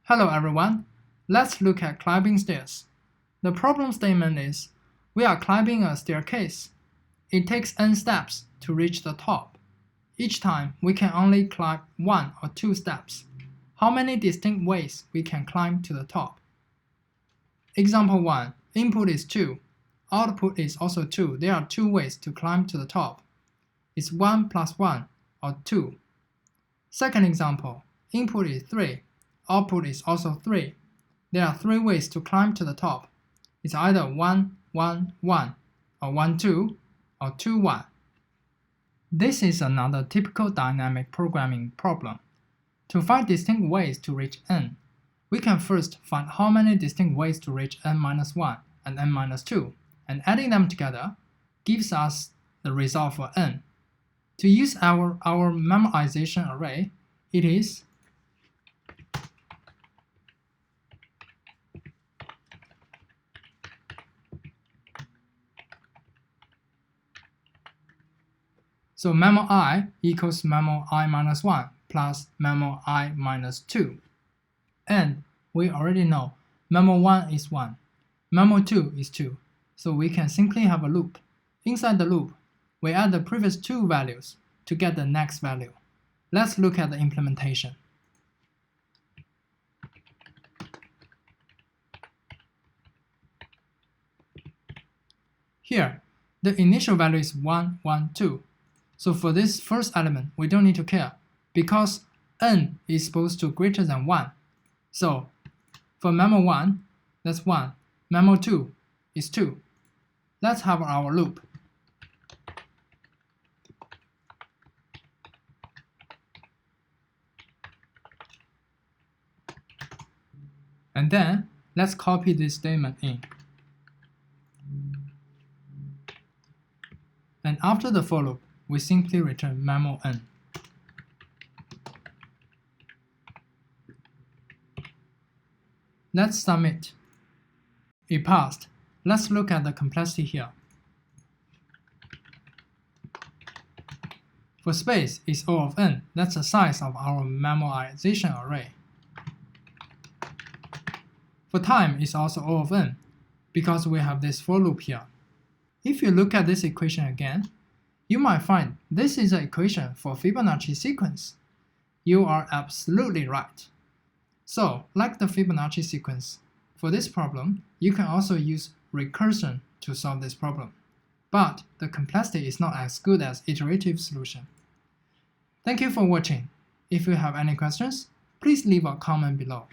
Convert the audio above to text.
Hello everyone, let's look at climbing stairs. The problem statement is, we are climbing a staircase. It takes n steps to reach the top. Each time, we can only climb 1 or 2 steps. How many distinct ways we can climb to the top? Example 1. Input is 2. Output is also 2. There are 2 ways to climb to the top. It's 1 plus 1 or 2. Second example. Input is 3. Output is also 3. There are 3 ways to climb to the top. It's either 1, 1, 1, or 1, 2, or 2, 1. This is another typical dynamic programming problem. To find distinct ways to reach n, we can first find how many distinct ways to reach n-1 and n-2, and adding them together gives us the result for n. To use our memorization array, it is so memo I equals memo I minus 1 plus memo I minus 2. And we already know memo 1 is 1, memo 2 is 2, so we can simply have a loop. Inside the loop, we add the previous 2 values to get the next value. Let's look at the implementation. Here, the initial value is 1, 1, 2. So for this first element, we don't need to care, because n is supposed to greater than 1. So for memo 1, that's 1. Memo 2 is 2. Let's have our loop. And then let's copy this statement in. And after the for loop, we simply return memo n. Let's submit. It passed. Let's look at the complexity here. For space is O of n, that's the size of our memorization array. For time is also O of n, because we have this for loop here. If you look at this equation again, you might find this is an equation for Fibonacci sequence. You are absolutely right. So, like the Fibonacci sequence, for this problem, you can also use recursion to solve this problem. But the complexity is not as good as iterative solution. Thank you for watching. If you have any questions, please leave a comment below.